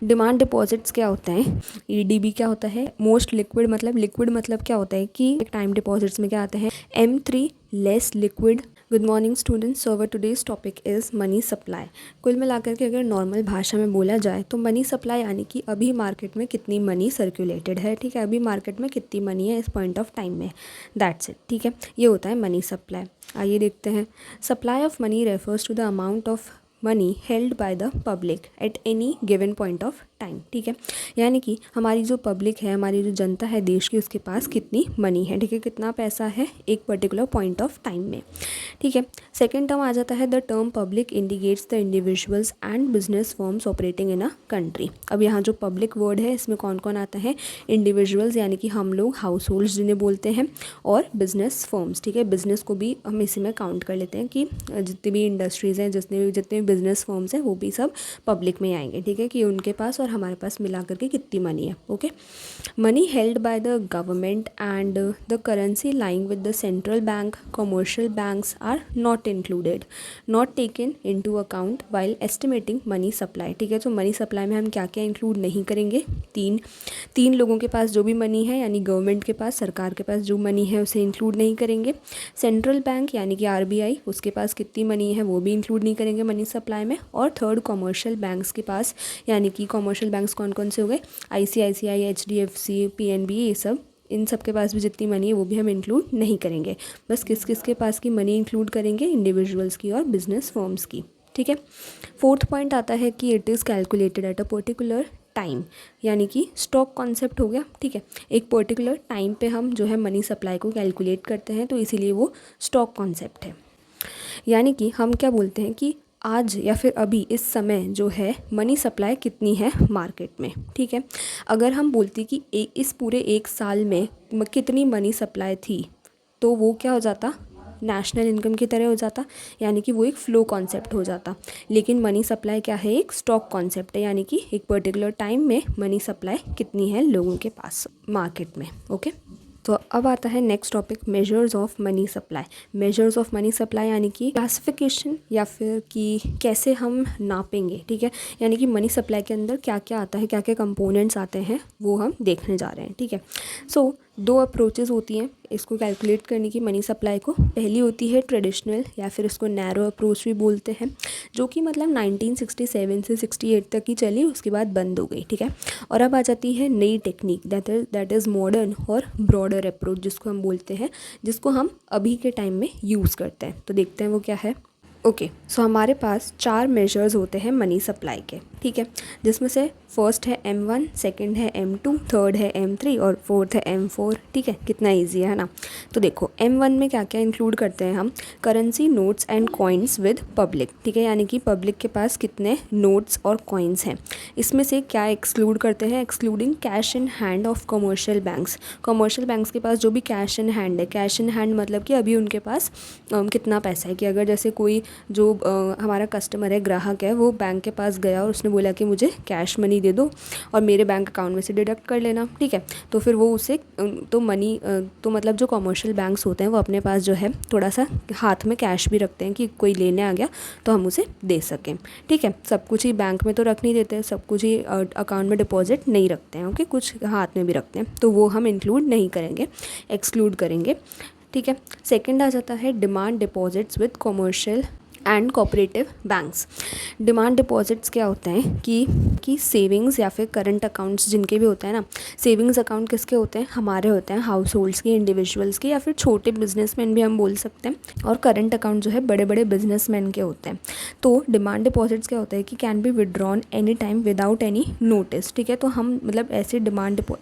Demand deposits क्या होते हैं, ईडीबी क्या होता है, मोस्ट लिक्विड मतलब क्या होता है कि टाइम डिपॉजिट्स में क्या आते हैं, M3 less liquid. Good morning students, so our today's topic is money supply. कुल मिलाकर के अगर नॉर्मल भाषा में बोला जाए तो मनी सप्लाई यानी कि अभी मार्केट में कितनी मनी सर्कुलेटेड है, ठीक है, अभी मार्केट में कितनी मनी है इस पॉइंट ऑफ टाइम में, दैट्स इट, ठीक है, ये होता है मनी सप्लाई। आइए देखते हैं। Supply of money refers to the amount of money held by the public at any given point of time, ठीक है, यानी कि हमारी जो पब्लिक है, हमारी जो जनता है देश की, उसके पास कितनी मनी है, ठीक है, कितना पैसा है एक पर्टिकुलर पॉइंट ऑफ टाइम में, ठीक है। सेकेंड टर्म आ जाता है the term public indicates the individuals and business firms operating in a country. अब यहाँ जो पब्लिक वर्ड है इसमें कौन कौन आता है, इंडिविजुअल्स यानी कि हम लोग, हाउस होल्ड्स जिन्हें बोलते हैं, और बिजनेस फर्म्स, ठीक है, बिजनेस को भी हम इसी में काउंट कर लेते हैं कि जितनी भी इंडस्ट्रीज़ हैं, जितने बिजनेस फर्म्स हैं वो भी सब पब्लिक में आएंगे, ठीक है, कि उनके पास और हमारे पास मिला करके कितनी मनी है, okay. Money held by the government and the currency lying with the central bank, commercial banks are not included, not taken into account while estimating money supply, ठीक है। तो मनी सप्लाई में हम क्या क्या इंक्लूड नहीं करेंगे, तीन लोगों के पास जो भी मनी है, यानी गवर्नमेंट के पास, सरकार के पास जो मनी है उसे इंक्लूड नहीं करेंगे। सेंट्रल बैंक यानी कि RBI, उसके पास कितनी मनी है वो भी इंक्लूड नहीं करेंगे मनी सप्लाई में। और थर्ड कमर्शियल बैंक्स के पास, यानी कि कमर्शियल बैंक्स कौन कौन से हो गए, ICICI, HDFC, PNB, ये सब, इन सब के पास भी जितनी मनी है वो भी हम इंक्लूड नहीं करेंगे। बस किस किस के पास की मनी इंक्लूड करेंगे, इंडिविजुअल्स की और बिजनेस फर्म्स की, ठीक है। फोर्थ पॉइंट आता है कि it is calculated at a particular time, यानी कि स्टॉक कॉन्सेप्ट हो गया, ठीक है, एक पर्टिकुलर टाइम पे हम जो है मनी सप्लाई को कैलकुलेट करते हैं, तो इसीलिए वो स्टॉक कॉन्सेप्ट है। यानी कि हम क्या बोलते हैं कि आज या फिर अभी इस समय जो है मनी सप्लाई कितनी है मार्केट में, ठीक है। अगर हम बोलते कि इस पूरे एक साल में कितनी मनी सप्लाई थी, तो वो क्या हो जाता, नेशनल इनकम की तरह हो जाता, यानी कि वो एक फ्लो कॉन्सेप्ट हो जाता। लेकिन मनी सप्लाई क्या है, एक स्टॉक कॉन्सेप्ट है, यानी कि एक पर्टिकुलर टाइम में मनी सप्लाई कितनी है लोगों के पास मार्केट में, ओके। तो अब आता है next topic, measures of money supply. Measures of money supply यानी कि क्लासिफिकेशन या फिर कि कैसे हम नापेंगे, ठीक है, यानी कि मनी सप्लाई के अंदर क्या क्या आता है, क्या क्या कंपोनेंट्स आते हैं वो हम देखने जा रहे हैं, ठीक है। सो दो अप्रोचेज़ होती हैं इसको कैलकुलेट करने की मनी सप्लाई को। पहली होती है ट्रेडिशनल या फिर इसको नैरो अप्रोच भी बोलते हैं, जो कि मतलब 1967 से 68 तक ही चली, उसके बाद बंद हो गई, ठीक है। और अब आ जाती है नई टेक्निक, दैट इज़ मॉडर्न और ब्रॉडर अप्रोच जिसको हम बोलते हैं, जिसको हम अभी के टाइम में यूज़ करते हैं। तो देखते हैं वो क्या है। ओके, सो हमारे पास 4 मेजर्स होते हैं मनी सप्लाई के, ठीक है, जिसमें से फर्स्ट है M1, सेकंड है M2, थर्ड है M3 और फोर्थ है M4, ठीक है। कितना इजी है ना। तो देखो M1 में क्या क्या इंक्लूड करते हैं हम, currency, notes and coins with public, ठीक है, यानी कि पब्लिक के पास कितने नोट्स और कॉइन्स हैं। इसमें से क्या एक्सक्लूड करते हैं, excluding cash in hand of commercial banks. Commercial banks के पास जो भी कैश इन हैंड है, कैश इन हैंड मतलब कि अभी उनके पास कितना पैसा है, कि अगर जैसे कोई जो हमारा कस्टमर है, ग्राहक है, वो बैंक के पास गया और उसने बोला कि मुझे कैश मनी दे दो और मेरे बैंक अकाउंट में से डिडक्ट कर लेना, ठीक है, तो फिर वो उसे तो मनी तो मतलब जो कमर्शियल बैंक्स होते हैं वो अपने पास जो है थोड़ा सा हाथ में कैश भी रखते हैं कि कोई लेने आ गया तो हम उसे दे सकें, ठीक है। सब कुछ ही बैंक में तो रख नहीं देते, सब कुछ ही अकाउंट में डिपॉजिट नहीं रखते हैं, ओके, कुछ हाथ में भी रखते हैं, तो वो हम इंक्लूड नहीं करेंगे, एक्सक्लूड करेंगे, ठीक है। सेकंड आ जाता है demand deposits with commercial and cooperative banks. Demand deposits क्या होते हैं कि सेविंग्स या फिर करंट अकाउंट्स जिनके भी होते हैं ना, सेविंग्स अकाउंट किसके होते हैं, हमारे होते हैं, हाउस होल्ड्स के, इंडिविजुअल्स के, या फिर छोटे बिजनेसमैन भी हम बोल सकते हैं, और करंट अकाउंट जो है बड़े बड़े बिजनेसमैन के होते हैं। तो डिमांड डिपॉजिट्स क्या होता है कि can be withdrawn any time without any notice, ठीक है। तो हम मतलब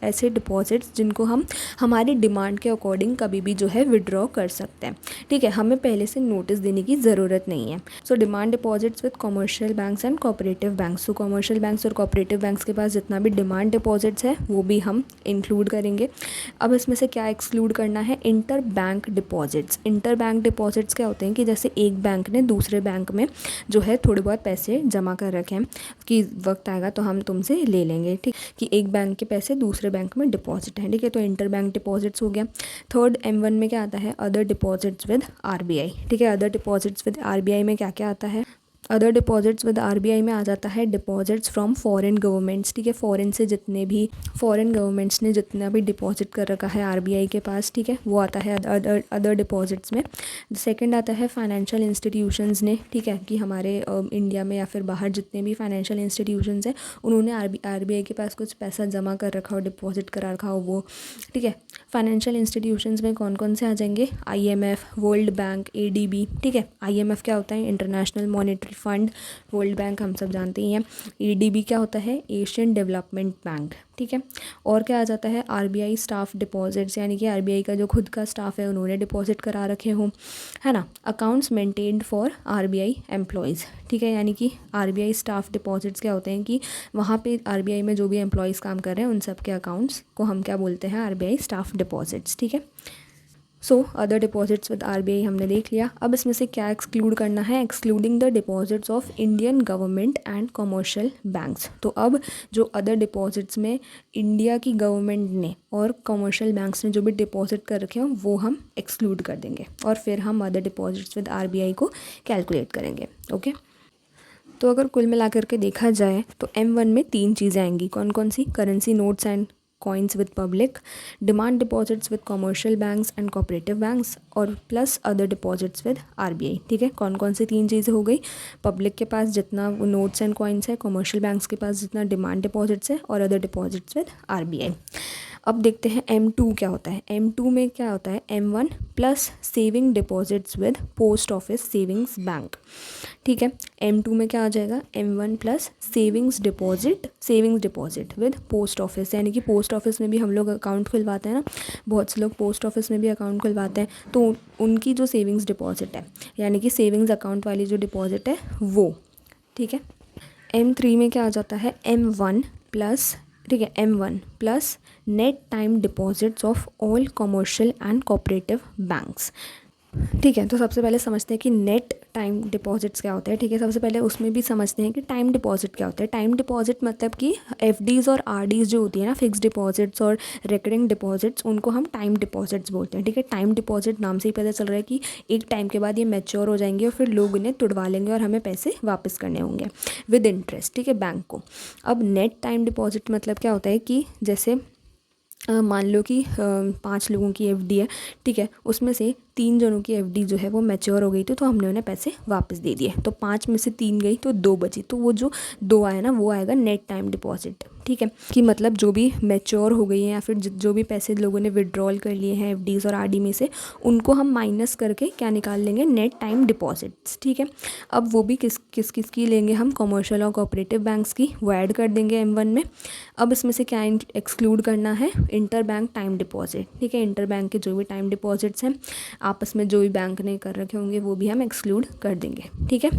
ऐसे डिपॉजिट्स जिनको हम हमारी डिमांड के अकॉर्डिंग कभी भी जो है विदड्रॉ कर सकते हैं, ठीक है, हमें पहले से नोटिस देने की ज़रूरत नहीं है। So demand deposits with commercial banks and cooperative banks. So commercial banks और कोऑपरेटिव बैंक्स के पास जितना भी डिमांड डिपॉजिट्स है वो भी हम इंक्लूड करेंगे। अब इसमें से क्या एक्सक्लूड करना है, inter bank deposits. Inter bank deposits क्या होते हैं कि जैसे एक बैंक ने दूसरे बैंक में जो है थोड़े बहुत पैसे जमा कर रखे हैं कि वक्त आएगा तो हम तुमसे ले लेंगे, ठीक, कि एक बैंक के पैसे दूसरे बैंक में डिपॉजिट हैं, ठीक है, तो इंटर बैंक डिपॉजिट्स हो गया। थर्ड M1 में क्या आता है, अदर डिपॉजिट्स विद RBI, ठीक है। अदर डिपॉजिट्स विद RBI में क्या क्या आता है, अदर डिपॉजिट्स विद आरबीआई में आ जाता है डिपॉजिट्स फ्रॉम फॉरेन गवर्नमेंट्स, ठीक है, फॉरेन से जितने भी फॉरेन गवर्नमेंट्स ने जितना भी डिपॉजिट कर रखा है आरबीआई के पास, ठीक है, वो आता है अदर डिपॉजिट्स में। सेकंड आता है फाइनेंशियल इंस्टीट्यूशंस ने, ठीक है, कि हमारे इंडिया में या फिर बाहर जितने भी फाइनेंशियल इंस्टीट्यूशंस हैं उन्होंने आरबीआई के पास कुछ पैसा जमा कर रखा हो, डिपॉजिट करा रखा हो वो, ठीक है। फाइनेंशियल इंस्टीट्यूशंस में कौन कौन से आ जाएंगे, आईएमएफ, वर्ल्ड बैंक, एडीबी, ठीक है। आईएमएफ क्या होता है, international monetary fund, world bank हम सब जानते ही हैं। एडीबी क्या होता है, एशियन डेवलपमेंट बैंक, ठीक है। और क्या आ जाता है, आरबीआई स्टाफ डिपॉजिट्स, यानी कि आरबीआई का जो खुद का स्टाफ है उन्होंने डिपॉजिट करा रखे हों, है ना। Accounts maintained for RBI employees, ठीक है, यानी कि आरबीआई स्टाफ डिपॉजिट्स क्या होते हैं कि वहाँ पे आरबीआई में जो भी एम्प्लॉयज़ काम कर रहे हैं उन सब के अकाउंट्स को हम क्या बोलते हैं, आरबीआई स्टाफ डिपॉजिट्स, ठीक है। So other deposits with RBI हमने देख लिया। अब इसमें से क्या एक्सक्लूड करना है, excluding the deposits of Indian government and commercial banks. तो अब जो अदर डिपॉजिट्स में इंडिया की गवर्नमेंट ने और कमर्शियल बैंक्स ने जो भी डिपॉजिट कर रखे हों वो हम एक्सक्लूड कर देंगे और फिर हम अदर डिपॉजिट्स विद आरबीआई को कैलकुलेट करेंगे, ओके। तो अगर कुल मिला करके देखा जाए तो M1 में 3 चीज़ें आएंगी, कौन कौन सी, currency notes and coins with public, demand deposits with commercial banks and cooperative banks, और plus other deposits with RBI, ठीक है। कौन कौन सी 3 चीज़ें हो गई, पब्लिक के पास जितना नोट्स एंड कॉइन्स है, कमर्शियल बैंक्स के पास जितना डिमांड डिपॉजिट्स है, और अदर डिपॉजिट्स विद आरबीआई। अब देखते हैं M2 क्या होता है। M2 में क्या होता है, M1 plus saving deposits with post office savings bank, ठीक है। M2 में क्या आ जाएगा, M1 plus savings deposit with post office, यानी कि पोस्ट ऑफिस में भी हम लोग अकाउंट खुलवाते हैं ना, बहुत से लोग पोस्ट ऑफिस में भी अकाउंट खुलवाते हैं, तो उनकी जो सेविंग्स डिपॉजिट है, यानी कि सेविंग्स अकाउंट वाली जो डिपॉजिट है वो, ठीक है। M3 में क्या आ जाता है, M1 प्लस, ठीक है, M1 plus net time deposits of all commercial and cooperative banks, ठीक है। तो सबसे पहले समझते हैं कि नेट टाइम डिपॉजिट्स क्या होता है, ठीक है। सबसे पहले उसमें भी समझते हैं कि टाइम डिपॉजिट क्या होता है। टाइम डिपॉजिट मतलब कि एफडीज़ और आरडीज़ जो होती है ना, फिक्स डिपॉजिट्स और रिकरिंग डिपॉजिट्स, उनको हम टाइम डिपॉजिट्स बोलते हैं, ठीक है। टाइम डिपॉजिट नाम से ही पता चल रहा है कि एक टाइम के बाद ये मैच्योर हो जाएंगे और फिर लोग इन्हें तुड़वा लेंगे और हमें पैसे वापस करने होंगे विद इंटरेस्ट, ठीक है, बैंक को। अब नेट टाइम डिपॉजिट मतलब क्या होता है कि जैसे मान लो कि 5 लोगों की एफडी है, ठीक है, उसमें से 3 जनों की एफडी जो है वो मैच्योर हो गई थी, तो हमने उन्हें पैसे वापस दे दिए, तो 5 में से 3 गई तो 2 बची, तो वो जो 2 आया ना वो आएगा नेट टाइम डिपॉजिट, ठीक है। कि मतलब जो भी मैच्योर हो गई हैं या फिर जो भी पैसे लोगों ने विड्रॉल कर लिए हैं एफडीज़ और आरडी में से, उनको हम माइनस करके क्या निकाल लेंगे, नेट टाइम डिपॉजिट्स, ठीक है। अब वो भी किस की लेंगे हम, कमर्शियल और कोऑपरेटिव बैंक्स की, वो ऐड कर देंगे M1 में। अब इसमें से क्या एक्सक्लूड करना है, इंटर बैंक टाइम डिपॉजिट, ठीक है। इंटर बैंक के जो भी टाइम डिपॉजिट्स हैं आपस में जो भी बैंक ने कर रखे होंगे वो भी हम एक्सक्लूड कर देंगे, ठीक है।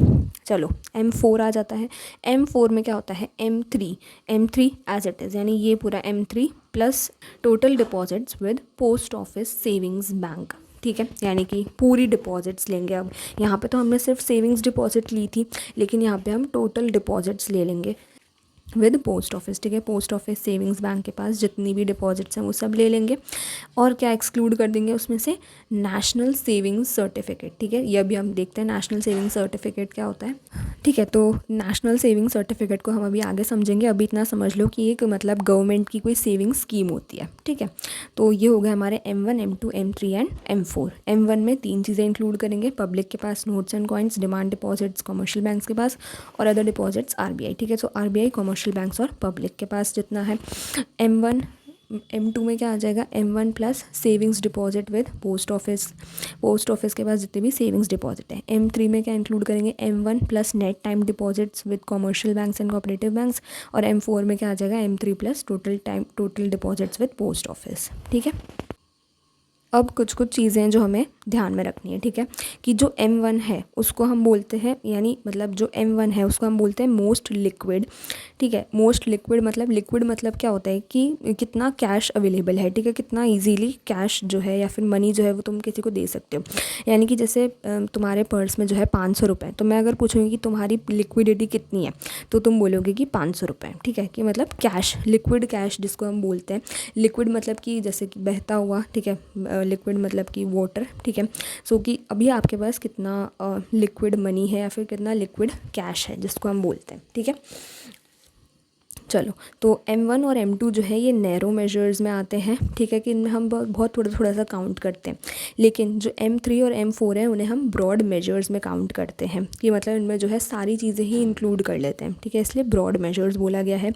चलो M4 आ जाता है। M4 में क्या होता है, M3 एज इट इज़, यानी ये पूरा M3 plus total deposits with post office savings bank, ठीक है, यानी कि पूरी डिपॉजिट्स लेंगे। अब यहाँ पे तो हमने सिर्फ सेविंग्स डिपॉजिट ली थी, लेकिन यहाँ पे हम टोटल डिपॉजिट्स ले लेंगे विद पोस्ट ऑफिस, ठीक है। पोस्ट ऑफिस सेविंग्स बैंक के पास जितनी भी डिपॉजिट्स हैं वो सब ले लेंगे और क्या एक्सक्लूड कर देंगे उसमें से, नेशनल सेविंग्स सर्टिफिकेट, ठीक है। ये अभी हम देखते हैं नेशनल सेविंग सर्टिफिकेट क्या होता है, ठीक है। तो नेशनल सेविंग सर्टिफिकेट को हम अभी आगे समझेंगे, अभी इतना समझ लो कि एक मतलब गवर्नमेंट की कोई सेविंग स्कीम होती है, ठीक है। तो ये हो गया हमारे M1, M2, M3 and M4। M1 में 3 चीज़ें इंक्लूड करेंगे, पब्लिक के पास notes and coins, demand deposits commercial banks के पास, और अदर डिपॉजिट्स आरबीआई, ठीक है। सो आरबीआई, कमर्शियल बैंक्स और पब्लिक के पास जितना है। M2 में क्या आ जाएगा, M1 plus savings deposit with post office के पास जितने भी सेविंग्स डिपॉजिट है। M3 में क्या इंक्लूड करेंगे, M1 plus net time deposits with commercial banks and cooperative banks, और M4 में क्या आ जाएगा, M3 plus total deposits with post office, ठीक है। अब कुछ चीज़ें जो हमें ध्यान में रखनी है, ठीक है, कि जो M1 है उसको हम बोलते हैं, यानी मतलब जो M1 है उसको हम बोलते हैं मोस्ट लिक्विड, ठीक है। मोस्ट लिक्विड मतलब क्या होता है कि कितना कैश अवेलेबल है, ठीक है, कितना इजीली कैश जो है या फिर मनी जो है वो तुम किसी को दे सकते हो। यानी कि जैसे तुम्हारे पर्स में जो है 500 रुपये, तो मैं अगर पूछूँगी कि तुम्हारी लिक्विडिटी कितनी है, तो तुम बोलोगे कि 500 रुपये, ठीक है, कि मतलब कैश, लिक्विड कैश जिसको हम बोलते हैं। लिक्विड मतलब कि जैसे कि बहता हुआ, ठीक है, लिक्विड मतलब कि वाटर, ठीक है। सो कि अभी आपके पास कितना लिक्विड मनी है या फिर कितना लिक्विड कैश है जिसको हम बोलते हैं, ठीक है। चलो, तो M1 और M2 जो है ये नैरो मेजर्स में आते हैं, ठीक है, कि इनमें हम बहुत थोड़ा सा काउंट करते हैं। लेकिन जो M3 और M4 है उन्हें हम ब्रॉड मेजर्स में काउंट करते हैं, कि मतलब इनमें जो है सारी चीज़ें ही इंक्लूड कर लेते हैं, ठीक है, इसलिए ब्रॉड मेजर्स बोला गया है।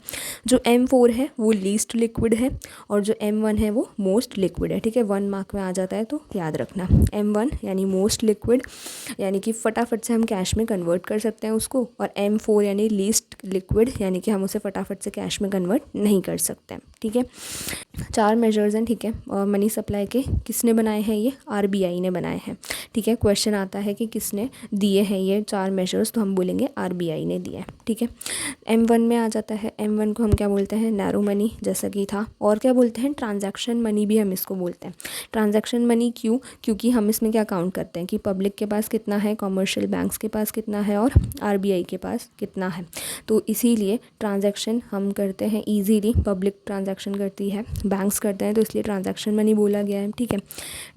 जो M4 है वो लीस्ट लिक्विड है और जो M1 है वो मोस्ट लिक्विड है, ठीक है। 1 मार्क में आ जाता है तो याद रखना। M1 यानी मोस्ट लिक्विड, यानी कि फटाफट से हम कैश में कन्वर्ट कर सकते हैं उसको, और M4 यानी लीस्ट लिक्विड, यानी कि हम उसे फटाफट से कैश में कन्वर्ट नहीं कर सकते हैं, ठीक है। 4 मेजर्स हैं, ठीक है, मनी सप्लाई के। किसने बनाए हैं? ये RBI ने बनाए हैं, ठीक है। क्वेश्चन आता है कि किसने दिए हैं ये 4 मेजर्स, तो हम बोलेंगे RBI ने दिए हैं, ठीक है। M1 में आ जाता है। M1 को हम क्या बोलते हैं? नैरो मनी, जैसा कि था। और क्या बोलते हैं? ट्रांजैक्शन मनी भी हम इसको बोलते हैं। ट्रांजैक्शन मनी क्यों? क्योंकि हम इसमें क्या काउंट करते हैं कि पब्लिक के पास कितना है, कॉमर्शियल बैंक्स के पास कितना है और RBI के पास कितना है। तो इसीलिए ट्रांजैक्शन हम करते हैं ईजीली, पब्लिक ट्रांजैक्शन करती है, बैंक्स करते हैं, तो इसलिए ट्रांजैक्शन मनी बोला गया है, ठीक है।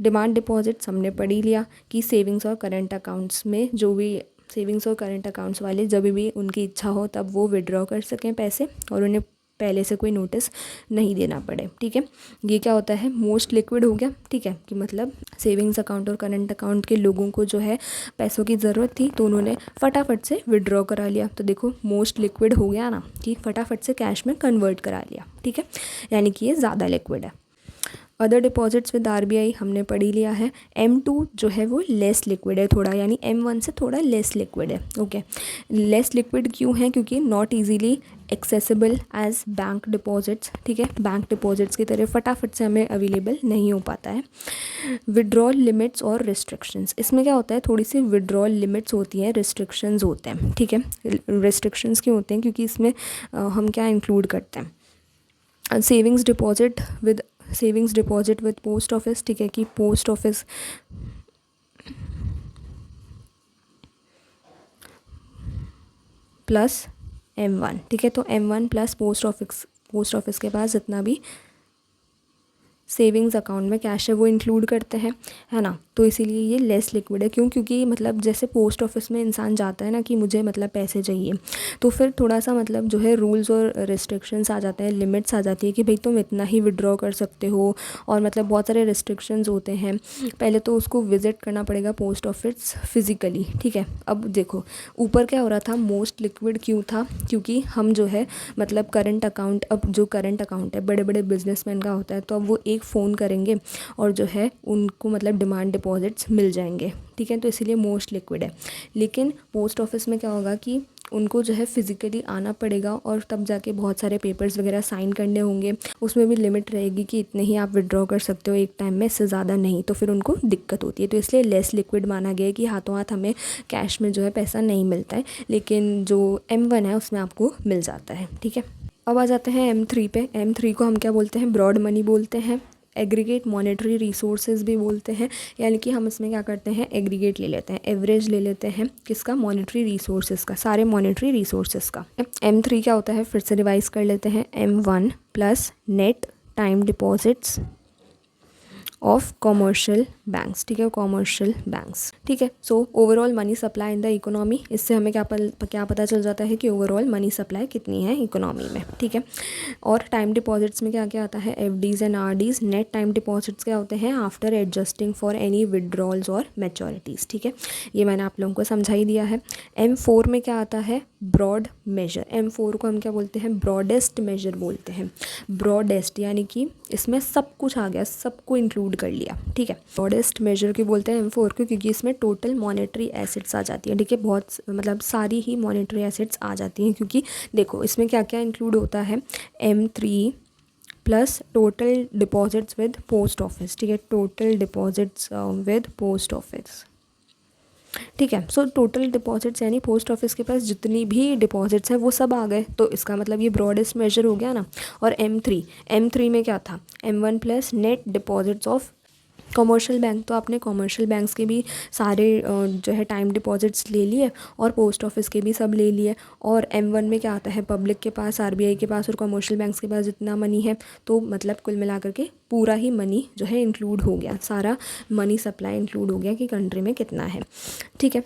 डिमांड डिपॉजिट्स हमने पढ़ ही लिया कि सेविंग्स और करंट अकाउंट्स में जो भी सेविंग्स और करंट अकाउंट्स वाले जब भी उनकी इच्छा हो तब वो विड्रॉ कर सकें पैसे और उन्हें पहले से कोई नोटिस नहीं देना पड़े, ठीक है। ये क्या होता है? मोस्ट लिक्विड हो गया, ठीक है, कि मतलब सेविंग्स अकाउंट और करंट अकाउंट के लोगों को जो है पैसों की ज़रूरत थी तो उन्होंने फटाफट से विड्रॉ करा लिया, तो देखो मोस्ट लिक्विड हो गया ना, कि फटाफट से कैश में कन्वर्ट करा लिया, ठीक है, यानी कि ये ज़्यादा लिक्विड है। अदर डिपॉजिट्स विद RBI हमने पढ़ ही लिया है। M2 जो है वो लेस लिक्विड है थोड़ा, यानी M1 से थोड़ा लेस लिक्विड है, ओके। लेस लिक्विड क्यों है? क्योंकि not easily accessible as bank deposits, ठीक है, बैंक डिपॉजिट्स की तरह फटाफट से हमें अवेलेबल नहीं हो पाता है। विड्रॉल लिमिट्स और रिस्ट्रिक्शंस, इसमें क्या होता है? थोड़ी सी विड्रॉल लिमिट्स होती हैं, रिस्ट्रिक्शंस होते हैं, ठीक है। रिस्ट्रिक्शंस क्यों होते हैं? क्योंकि इसमें हम क्या इंक्लूड करते हैं? Savings deposit with post office, ठीक है, कि पोस्ट ऑफिस प्लस M1, ठीक है, तो M1 प्लस पोस्ट ऑफिस के पास जितना भी सेविंग्स अकाउंट में कैश है वो इंक्लूड करते हैं, है ना। तो इसीलिए ये लेस लिक्विड है। क्यों? क्योंकि मतलब जैसे पोस्ट ऑफिस में इंसान जाता है ना कि मुझे मतलब पैसे चाहिए, तो फिर थोड़ा सा मतलब जो है रूल्स और रिस्ट्रिक्शंस आ जाते हैं, लिमिट्स आ जाती है कि भाई तुम इतना ही विड्रॉ कर सकते हो, और मतलब बहुत सारे रिस्ट्रिक्शंस होते हैं। पहले तो उसको विज़िट करना पड़ेगा पोस्ट ऑफिस फिज़िकली, ठीक है। अब देखो ऊपर क्या हो रहा था, मोस्ट लिक्विड क्यों था? क्योंकि हम जो है मतलब करंट अकाउंट, अब जो करंट अकाउंट है बड़े बड़े बिजनेसमैन का होता है, तो अब वो एक फ़ोन करेंगे और जो है उनको मतलब डिमांड डिपॉजिट्स मिल जाएंगे, ठीक है, तो इसीलिए मोस्ट लिक्विड है। लेकिन पोस्ट ऑफिस में क्या होगा कि उनको जो है फिज़िकली आना पड़ेगा और तब जाके बहुत सारे पेपर्स वगैरह साइन करने होंगे, उसमें भी लिमिट रहेगी कि इतने ही आप विड्रॉ कर सकते हो एक टाइम में, इससे ज़्यादा नहीं, तो फिर उनको दिक्कत होती है। तो इसलिए लेस लिक्विड माना गया है कि हाथों हाथ हमें कैश में जो है पैसा नहीं मिलता है, लेकिन जो M1 है उसमें आपको मिल जाता है, ठीक है। अब आ जाते हैं M3 पे। M3 को हम क्या बोलते हैं? ब्रॉड मनी बोलते हैं, एग्रीगेट मॉनेटरी रिसोर्सेज भी बोलते हैं, यानी कि हम इसमें क्या करते हैं? एग्रीगेट ले लेते हैं, एवरेज ले लेते हैं, किसका? मॉनेटरी रिसोर्सेज का, सारे मॉनेटरी रिसोर्सेज का। M3 क्या होता है? फिर से रिवाइज कर लेते हैं। M1 plus net time deposits of commercial banks, ठीक है, कॉमर्शियल बैंक्स, ठीक है। So overall money supply in the economy, इससे हमें क्या पता चल जाता है कि ओवरऑल मनी सप्लाई कितनी है इकोनॉमी में, ठीक है। और टाइम डिपॉजिट्स में क्या क्या आता है? FDs and RDs। Net time deposits क्या होते हैं? After adjusting for any withdrawals और मैच्योरिटीज़, ठीक है, ये मैंने आप लोगों को समझा ही दिया है। M4 में क्या आता है? Broad major. M4 को हम क्या बोलते हैं? ब्रॉडेस्ट मेजर बोलते हैं। ब्रॉडेस्ट यानी कि इसमें सब कुछ आ गया, सबको इंक्लूड कर लिया, ठीक है। ब्रॉडेस्ट मेजर की बोलते हैं M4 को, क्योंकि इसमें टोटल मॉनेटरी एसेट्स आ जाती है, ठीक है, बहुत मतलब सारी ही मॉनेटरी एसेट्स आ जाती हैं, क्योंकि देखो इसमें क्या क्या इंक्लूड होता है? M3 plus total deposits with post office, ठीक है, total deposits with post office, ठीक है। सो टोटल डिपॉजिट्स यानी पोस्ट ऑफिस के पास जितनी भी डिपॉजिट्स हैं वो सब आ गए, तो इसका मतलब ये ब्रॉडेस्ट मेजर हो गया ना। और M3 में क्या था? M1 plus net deposits of commercial bank, तो आपने कॉमर्शियल बैंक्स के भी सारे जो है टाइम डिपॉजिट्स ले लिए और पोस्ट ऑफिस के भी सब ले लिए। और M1 में क्या आता है, पब्लिक के पास, RBI के पास और कॉमर्शियल बैंक्स के पास जितना मनी है, तो मतलब कुल मिलाकर के पूरा ही मनी जो है इंक्लूड हो गया, सारा मनी सप्लाई इंक्लूड हो गया कि कंट्री में कितना है। ठीक है,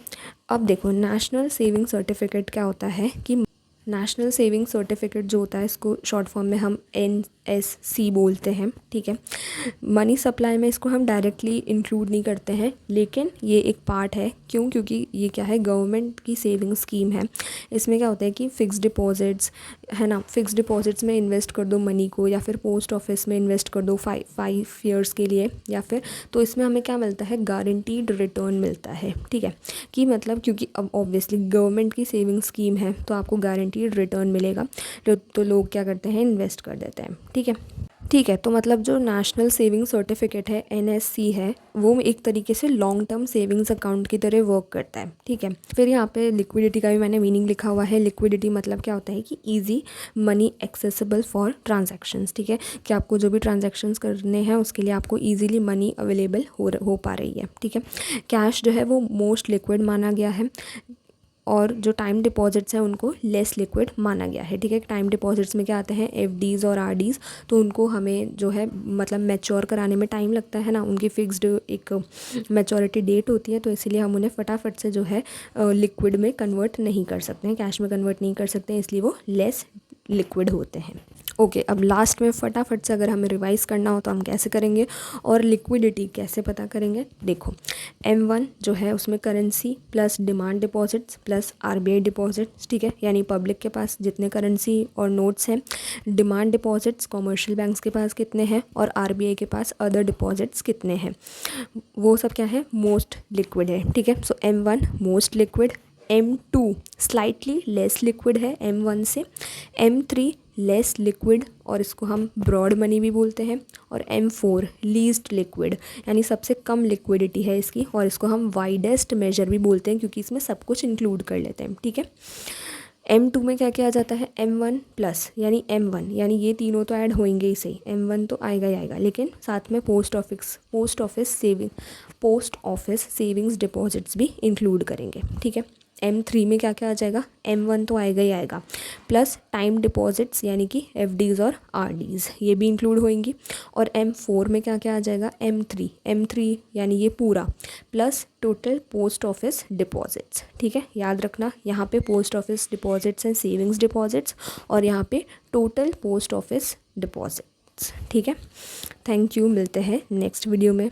अब देखो नेशनल सेविंग सर्टिफिकेट क्या होता है कि नेशनल सेविंग सर्टिफिकेट जो होता है, इसको शॉर्ट फॉर्म में हम NSC बोलते हैं। ठीक है, मनी सप्लाई में इसको हम डायरेक्टली इंक्लूड नहीं करते हैं, लेकिन ये एक पार्ट है। क्यों? क्योंकि ये क्या है, गवर्नमेंट की सेविंग स्कीम है। इसमें क्या होता है कि फ़िक्स डिपॉजिट्स है ना, फ़िक्स डिपॉजिट्स में इन्वेस्ट कर दो मनी को, या फिर पोस्ट ऑफिस में इन्वेस्ट कर दो 5 ईयर्स के लिए, या फिर तो इसमें हमें क्या मिलता है, गारंटीड रिटर्न मिलता है। ठीक है, कि मतलब क्योंकि अब ऑब्वियसली गवर्नमेंट की सेविंग स्कीम है तो आपको गारंटीड रिटर्न मिलेगा, तो लोग क्या करते हैं, इन्वेस्ट कर देते हैं। ठीक है, तो मतलब जो नेशनल सेविंग सर्टिफिकेट है, NSC है, वो एक तरीके से लॉन्ग टर्म सेविंग्स अकाउंट की तरह वर्क करता है। ठीक है, फिर यहाँ पे लिक्विडिटी का भी मैंने मीनिंग लिखा हुआ है। लिक्विडिटी मतलब क्या होता है कि easy money accessible for transactions. ठीक है, कि आपको जो भी ट्रांजैक्शंस करने हैं उसके लिए आपको ईजिली मनी अवेलेबल हो पा रही है। ठीक है, कैश जो है वो मोस्ट लिक्विड माना गया है, और जो टाइम डिपॉजिट्स हैं उनको लेस लिक्विड माना गया है। ठीक है, टाइम डिपॉजिट्स में क्या आते हैं, FDs और RDs, तो उनको हमें जो है मतलब मैच्योर कराने में टाइम लगता है ना, उनकी फिक्स्ड एक मैच्योरिटी डेट होती है, तो इसीलिए हम उन्हें फटाफट से जो है लिक्विड में कन्वर्ट नहीं कर सकते हैं, कैश में कन्वर्ट नहीं कर सकते हैं, इसलिए वो लेस लिक्विड होते हैं। ओके, अब लास्ट में फटाफट से अगर हमें रिवाइज़ करना हो तो हम कैसे करेंगे और लिक्विडिटी कैसे पता करेंगे। देखो, M1 जो है उसमें currency plus demand deposits plus RBI deposits. ठीक है, यानी पब्लिक के पास जितने करेंसी और नोट्स हैं, डिमांड डिपॉजिट्स कॉमर्शियल बैंक्स के पास कितने हैं, और RBI के पास अदर डिपॉजिट्स कितने हैं, वो सब क्या है, मोस्ट लिक्विड है। ठीक है, सो M1 most liquid, M2 slightly less liquid है M1 से, M3 लेस लिक्विड और इसको हम ब्रॉड मनी भी बोलते हैं, और M4 लीस्ट लिक्विड यानी सबसे कम लिक्विडिटी है इसकी, और इसको हम वाइडेस्ट मेजर भी बोलते हैं क्योंकि इसमें सब कुछ इंक्लूड कर लेते हैं। ठीक है, M2 में क्या क्या आ जाता है, M1 प्लस यानी M1, यानी ये तीनों तो ऐड होंगे ही सही, M1 तो आएगा ही आएगा, लेकिन साथ में पोस्ट ऑफिस सेविंग्स डिपॉजिट्स भी इंक्लूड करेंगे। ठीक है, M3 में क्या क्या आ जाएगा, M1 तो आएगा ही आएगा, प्लस टाइम डिपॉजिट्स यानी कि FDs और RDs ये भी इंक्लूड होंगी, और M4 में क्या क्या आ जाएगा, M3 यानी ये पूरा, plus total post office deposits. ठीक है, याद रखना यहाँ पे post office deposits and savings deposits, और यहाँ पे टोटल पोस्ट ऑफिस डिपॉजिट्स। ठीक है, थैंक यू, मिलते हैं नेक्स्ट वीडियो में।